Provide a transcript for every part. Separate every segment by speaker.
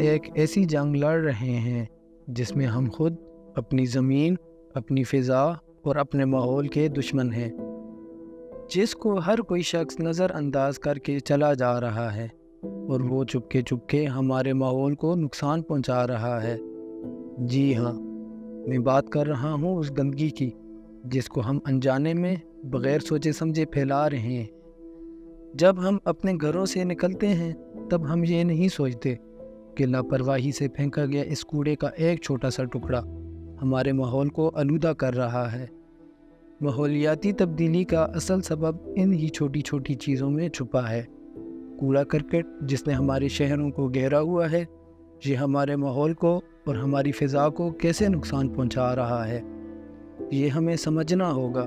Speaker 1: ایک ایسی جنگ لڑ رہے ہیں جس میں ہم خود اپنی زمین، اپنی فضا اور اپنے ماحول کے دشمن ہیں، جس کو ہر کوئی شخص نظر انداز کر کے چلا جا رہا ہے، اور وہ چپکے ہمارے ماحول کو نقصان پہنچا رہا ہے۔ جی ہاں، میں بات کر رہا ہوں اس گندگی کی جس کو ہم انجانے میں بغیر سوچے سمجھے پھیلا رہے ہیں۔ جب ہم اپنے گھروں سے نکلتے ہیں تب ہم یہ نہیں سوچتے کہ لاپرواہی سے پھینکا گیا اس کوڑے کا ایک چھوٹا سا ٹکڑا ہمارے ماحول کو آلودہ کر رہا ہے۔ ماحولیاتی تبدیلی کا اصل سبب ان ہی چھوٹی چھوٹی چیزوں میں چھپا ہے۔ کوڑا کرکٹ جس نے ہمارے شہروں کو گھیرا ہوا ہے، یہ ہمارے ماحول کو اور ہماری فضا کو کیسے نقصان پہنچا رہا ہے۔ یہ ہمیں سمجھنا ہوگا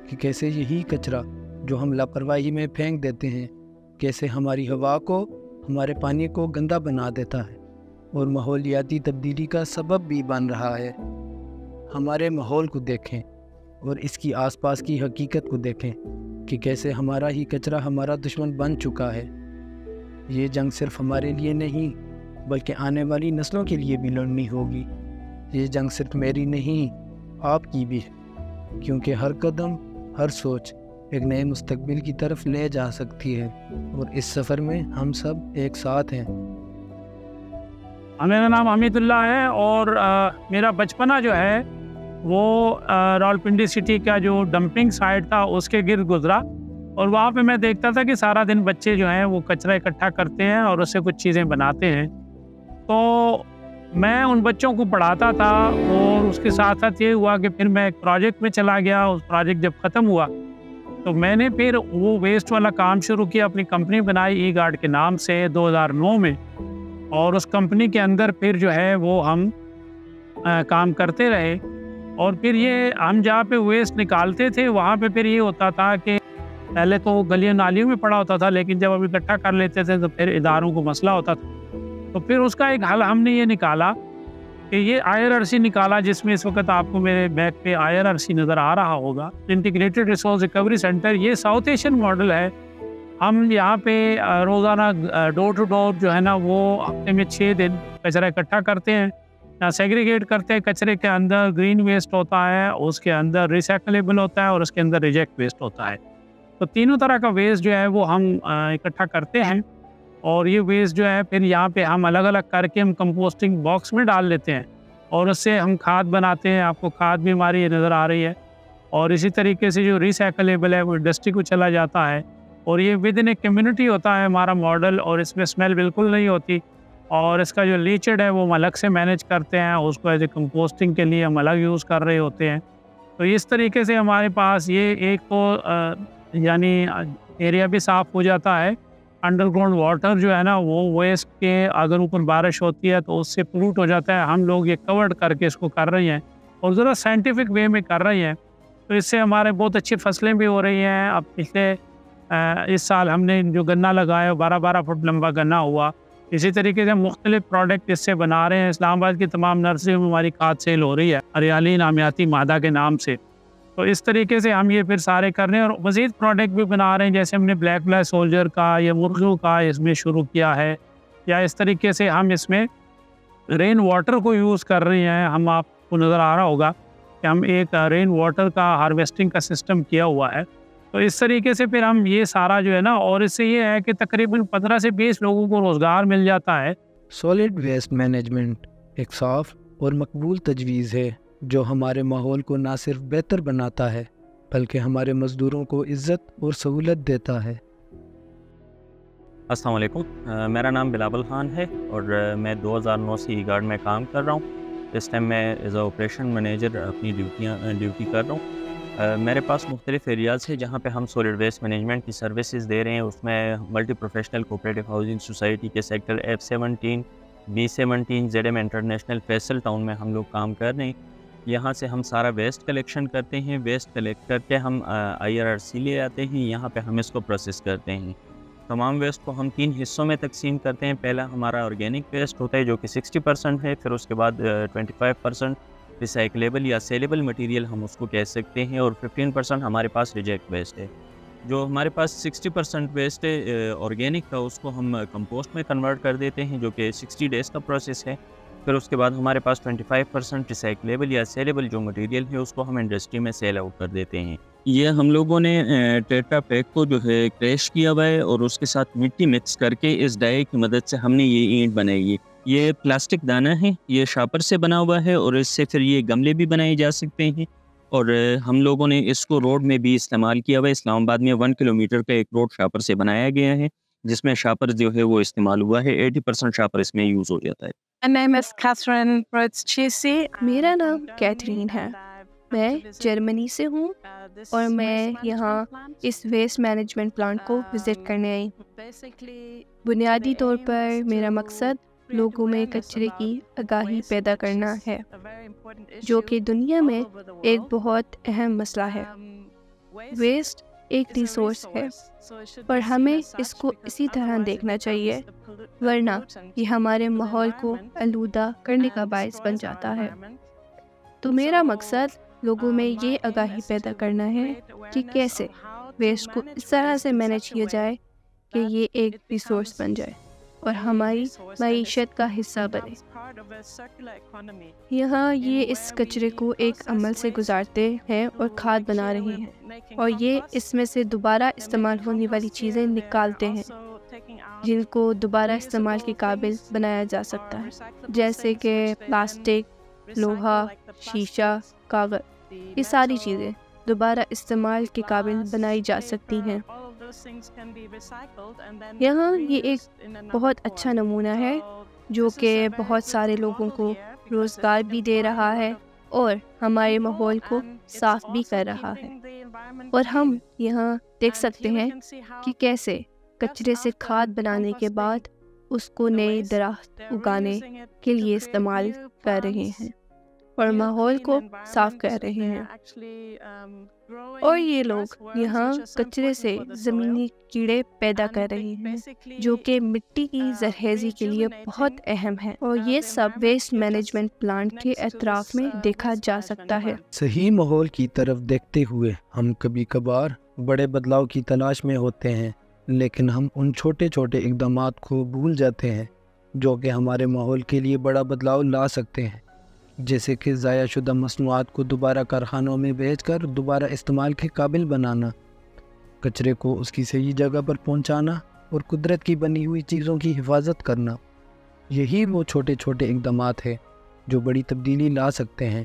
Speaker 1: کہ کیسے یہی کچرا جو ہم لاپرواہی میں پھینک دیتے ہیں، کیسے ہماری ہوا کو، ہمارے پانی کو گندا بنا دیتا ہے اور ماحولیاتی تبدیلی کا سبب بھی بن رہا ہے۔ ہمارے ماحول کو دیکھیں اور اس کی آس پاس کی حقیقت کو دیکھیں کہ کیسے ہمارا ہی کچرا ہمارا دشمن بن چکا ہے۔ یہ جنگ صرف ہمارے لیے نہیں بلکہ آنے والی نسلوں کے لیے بھی لڑنی ہوگی۔ یہ جنگ صرف میری نہیں، آپ کی بھی ہے، کیونکہ ہر قدم، ہر سوچ ایک نئے مستقبل کی طرف لے جا سکتی ہے، اور اس سفر میں ہم سب ایک ساتھ ہیں۔
Speaker 2: میرا نام حمید اللہ ہے، اور میرا بچپنا جو ہے وہ راولپنڈی سٹی کا جو ڈمپنگ سائٹ تھا اس کے گرد گزرا، اور وہاں پہ میں دیکھتا تھا کہ سارا دن بچے جو ہیں وہ کچرا اکٹھا کرتے ہیں اور اس سے کچھ چیزیں بناتے ہیں۔ تو میں ان بچوں کو پڑھاتا تھا، اور اس کے ساتھ ساتھ یہ ہوا کہ پھر میں ایک پروجیکٹ میں چلا گیا۔ اس پروجیکٹ جب ختم ہوا تو میں نے پھر وہ ویسٹ والا کام شروع کیا، اپنی کمپنی بنائی ای گارڈ کے نام سے 2009 میں، اور اس کمپنی کے اندر پھر جو ہے وہ ہم کام کرتے رہے۔ اور پھر یہ ہم جہاں پہ ویسٹ نکالتے تھے وہاں پہ پھر یہ ہوتا تھا کہ پہلے تو گلیوں نالیوں میں پڑا ہوتا تھا، لیکن جب ہم اکٹھا کر لیتے تھے تو پھر اداروں کو مسئلہ ہوتا تھا۔ تو پھر اس کا ایک حل ہم نے یہ نکالا کہ یہ IRRC نکالا، جس میں اس وقت آپ کو میرے بیک پہ IRRC نظر آ رہا ہوگا، انٹیگریٹڈ ریسورس ریکوری سینٹر۔ یہ ساؤتھ ایشین ماڈل ہے۔ ہم یہاں پہ روزانہ ڈور ٹو ڈور جو ہے نا وہ ہفتے میں 6 دن کچرا اکٹھا کرتے ہیں، سیگریگیٹ کرتے ہیں۔ کچرے کے اندر گرین ویسٹ ہوتا ہے، اس کے اندر ریسائکلیبل ہوتا ہے، اور اس کے اندر ریجیکٹ ویسٹ ہوتا ہے۔ تو تینوں طرح کا ویسٹ جو ہے وہ ہم اکٹھا کرتے ہیں، اور یہ ویسٹ جو ہے پھر یہاں پہ ہم الگ الگ کر کے ہم کمپوسٹنگ باکس میں ڈال لیتے ہیں، اور اس سے ہم کھاد بناتے ہیں۔ آپ کو کھاد بھی ہماری نظر آ رہی ہے، اور اسی طریقے سے جو ریسائکلیبل ہے وہ انڈسٹری کو چلا جاتا ہے، اور یہ ود ان اے کمیونٹی ہوتا ہے ہمارا ماڈل، اور اس میں اسمیل بالکل نہیں ہوتی۔ اور اس کا جو لیچڈ ہے وہ ہم الگ سے مینیج کرتے ہیں، اس کو ایز اے کمپوسٹنگ کے لیے ہم الگ یوز کر رہے ہوتے ہیں۔ تو اس طریقے سے ہمارے پاس یہ ایک تو یعنی ایریا بھی صاف ہو جاتا ہے۔ انڈر گراؤنڈ واٹر جو ہے نا وہ ویسٹ کے اگر اوپر بارش ہوتی ہے تو اس سے پولوٹ ہو جاتا ہے۔ ہم لوگ یہ کورڈ کر کے اس کو کر رہے ہیں، اور ذرا سائنٹیفک وے میں کر رہے ہیں، تو اس سے ہمارے بہت اچھی فصلیں بھی ہو رہی ہیں۔ اب پچھلے اس سال ہم نے جو گنا لگایا 12 فٹ لمبا گنا ہوا۔ اسی طریقے سے مختلف پروڈکٹ اس سے بنا رہے ہیں۔ اسلام آباد کی تمام نرسریوں میں ہماری کھاد سیل ہو رہی ہے ہریالی نامیاتی مادہ کے نام سے۔ تو اس طریقے سے ہم یہ پھر سارے کر رہے ہیں، اور مزید پروڈکٹ بھی بنا رہے ہیں، جیسے ہم نے بلیک فلائی سولجر کا یا مرغیوں کا اس میں شروع کیا ہے، یا اس طریقے سے ہم اس میں رین واٹر کو یوز کر رہے ہیں۔ ہم آپ کو نظر آ رہا ہوگا کہ ہم ایک رین واٹر کا ہارویسٹنگ کا سسٹم کیا ہوا ہے۔ تو اس طریقے سے پھر ہم یہ سارا جو ہے نا، اور اس سے یہ ہے کہ تقریباً 15 سے 20 لوگوں کو روزگار مل جاتا ہے۔
Speaker 1: سالڈ ویسٹ مینجمنٹ ایک صاف اور مقبول تجویز ہے جو ہمارے ماحول کو نہ صرف بہتر بناتا ہے بلکہ ہمارے مزدوروں کو عزت اور سہولت دیتا ہے۔
Speaker 3: السلام علیکم، میرا نام بلاول خان ہے، اور میں 2009 سے ای گارڈ میں کام کر رہا ہوں۔ اس ٹائم میں ایز اے آپریشن مینیجر اپنی ڈیوٹی کر رہا ہوں۔ میرے پاس مختلف ایریاز ہے جہاں پہ ہم سالڈ ویسٹ مینجمنٹ کی سروسز دے رہے ہیں۔ اس میں multi professional cooperative housing society کے sector F17 B17 ZM international Faisal town میں ہم لوگ کام کر رہے ہیں۔ یہاں سے ہم سارا ویسٹ کلیکشن کرتے ہیں، ویسٹ کلیکٹ کر کے ہم IRRC لے آتے ہیں، یہاں پہ ہم اس کو پروسیس کرتے ہیں۔ تمام ویسٹ کو ہم 3 حصوں میں تقسیم کرتے ہیں۔ پہلا ہمارا آرگینک ویسٹ ہوتا ہے جو کہ 60% ہے، پھر اس کے بعد 25% ریسائکلیبل یا سیلیبل مٹیریل ہم اس کو کہہ سکتے ہیں، اور 15% ہمارے پاس ریجیکٹ ویسٹ ہے۔ جو ہمارے پاس 60% ویسٹ آرگینک تھا اس کو ہم کمپوسٹ میں کنورٹ کر دیتے ہیں، جو کہ 60 ڈیز کا پروسیس ہے۔ پھر اس کے بعد ہمارے پاس 25% ریسائکلیبل یا سیلیبل جو مٹیریل ہے اس کو ہم انڈسٹری میں سیل آؤٹ کر دیتے ہیں۔ یہ ہم لوگوں نے ٹیٹرا پیک کو جو ہے کریش کیا ہوا ہے اور اس کے ساتھ مٹی مکس کر کے اس ڈائی کی مدد سے ہم نے یہ اینٹ بنائی ہے۔ یہ پلاسٹک دانہ ہے، یہ شاپر سے بنا ہوا ہے اور اس سے پھر یہ گملے بھی بنائے جا سکتے ہیں، اور ہم لوگوں نے اس کو روڈ میں بھی استعمال کیا ہوا ہے۔ اسلام آباد میں 1 کلومیٹر کا ایک روڈ شاپر سے بنایا گیا ہے جس میں شاپر جو ہے وہ استعمال ہوا ہے، 80% شاپر اس میں یوز ہو جاتا ہے۔
Speaker 4: میرا نام کیتھرین ہے، میں جرمنی سے ہوں اور میں یہاں اس ویسٹ مینجمنٹ پلانٹ کو وزٹ کرنے آئی ہوں۔ بنیادی طور پر میرا مقصد لوگوں میں کچرے کی آگاہی پیدا کرنا ہے، جو کہ دنیا میں ایک بہت اہم مسئلہ ہے۔ ویسٹ ایک ریسورس ہے اور ہمیں اس کو اسی طرح دیکھنا چاہیے، ورنہ یہ ہمارے ماحول کو آلودہ کرنے کا باعث بن جاتا ہے۔ تو میرا مقصد لوگوں میں یہ آگاہی پیدا کرنا ہے کہ کیسے ویسٹ کو اس طرح سے مینیج کیا جائے کہ یہ ایک ریسورس بن جائے اور ہماری معیشت کا حصہ بنے۔ یہاں یہ اس کچرے کو ایک عمل سے گزارتے ہیں اور کھاد بنا رہے ہیں، اور یہ اس میں سے دوبارہ استعمال ہونے والی چیزیں نکالتے ہیں جن کو دوبارہ استعمال کے قابل بنایا جا سکتا ہے، جیسے کہ پلاسٹک، لوہا، شیشہ، کاغذ۔ یہ ساری چیزیں دوبارہ استعمال کے قابل بنائی جا سکتی ہیں۔ یہاں یہ ایک بہت اچھا نمونہ ہے جو کہ بہت سارے لوگوں کو روزگار بھی دے رہا ہے اور ہمارے ماحول کو صاف بھی کر رہا ہے۔ اور ہم یہاں دیکھ سکتے ہیں کہ کیسے کچرے سے کھاد بنانے کے بعد اس کو نئے درخت اگانے کے لیے استعمال کر رہے ہیں اور ماحول کو صاف کر رہے ہیں۔ اور یہ لوگ یہاں کچرے سے زمینی کیڑے پیدا کر رہے ہیں جو کہ مٹی کی زرخیزی کے لیے بہت اہم ہے، اور یہ سب ویسٹ مینجمنٹ پلانٹ کے اطراف میں دیکھا جا سکتا ہے۔
Speaker 1: صحیح ماحول کی طرف دیکھتے ہوئے ہم کبھی کبھار بڑے بدلاؤ کی تلاش میں ہوتے ہیں، لیکن ہم ان چھوٹے چھوٹے اقدامات کو بھول جاتے ہیں جو کہ ہمارے ماحول کے لیے بڑا بدلاؤ لا سکتے ہیں، جیسے کہ ضائع شدہ مصنوعات کو دوبارہ کارخانوں میں بھیج کر دوبارہ استعمال کے قابل بنانا، کچرے کو اس کی صحیح جگہ پر پہنچانا اور قدرت کی بنی ہوئی چیزوں کی حفاظت کرنا۔ یہی وہ چھوٹے چھوٹے اقدامات ہیں جو بڑی تبدیلی لا سکتے ہیں۔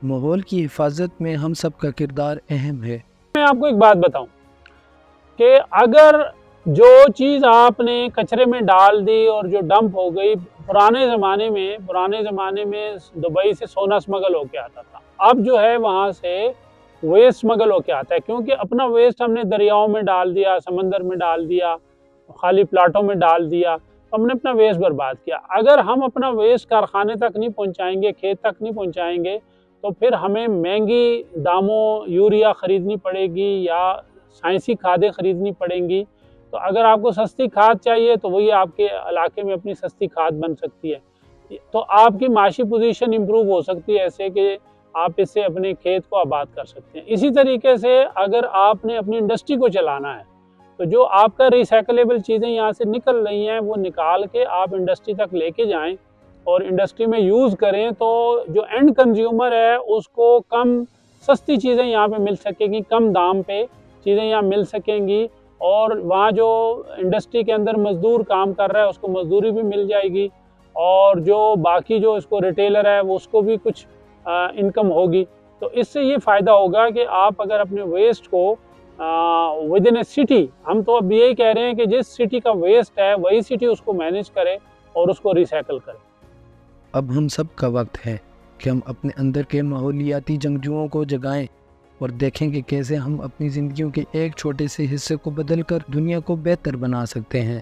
Speaker 1: ماحول کی حفاظت میں ہم سب کا کردار اہم ہے۔
Speaker 2: میں آپ کو ایک بات بتاؤں کہ اگر جو چیز آپ نے کچرے میں ڈال دی اور جو ڈمپ ہو گئی، پرانے زمانے میں دبئی سے سونا اسمگل ہو کے آتا تھا، اب جو ہے وہاں سے ویسٹ اسمگل ہو کے آتا ہے، کیونکہ اپنا ویسٹ ہم نے دریاؤں میں ڈال دیا، سمندر میں ڈال دیا، خالی پلاٹوں میں ڈال دیا، ہم نے اپنا ویسٹ برباد کیا۔ اگر ہم اپنا ویسٹ کارخانے تک نہیں پہنچائیں گے، کھیت تک نہیں پہنچائیں گے، تو پھر ہمیں مہنگی داموں یوریا خریدنی پڑے گی یا سائنسی کھادیں خریدنی پڑیں گی۔ تو اگر آپ کو سستی کھاد چاہیے تو وہی آپ کے علاقے میں اپنی سستی کھاد بن سکتی ہے، تو آپ کی معاشی پوزیشن امپروو ہو سکتی ہے ایسے کہ آپ اس سے اپنے کھیت کو آباد کر سکتے ہیں۔ اسی طریقے سے اگر آپ نے اپنی انڈسٹری کو چلانا ہے تو جو آپ کا ریسائکلیبل چیزیں یہاں سے نکل رہی ہیں وہ نکال کے آپ انڈسٹری تک لے کے جائیں اور انڈسٹری میں یوز کریں، تو جو اینڈ کنزیومر ہے اس کو کم سستی چیزیں یہاں پہ مل سکیں گی، کم دام پہ چیزیں یہاں مل سکیں گی، اور وہاں جو انڈسٹری کے اندر مزدور کام کر رہا ہے اس کو مزدوری بھی مل جائے گی، اور جو باقی جو اس کو ریٹیلر ہے وہ اس کو بھی کچھ انکم ہوگی۔ تو اس سے یہ فائدہ ہوگا کہ آپ اگر اپنے ویسٹ کو ود ان اے سٹی، ہم تو اب یہی کہہ رہے ہیں کہ جس سٹی کا ویسٹ ہے وہی سٹی اس کو مینیج کرے اور اس کو ریسائیکل کرے۔
Speaker 1: اب ہم سب کا وقت ہے کہ ہم اپنے اندر کے ماحولیاتی جنگجوؤں کو جگائیں اور دیکھیں کہ کیسے ہم اپنی زندگیوں کے ایک چھوٹے سے حصے کو بدل کر دنیا کو بہتر بنا سکتے ہیں۔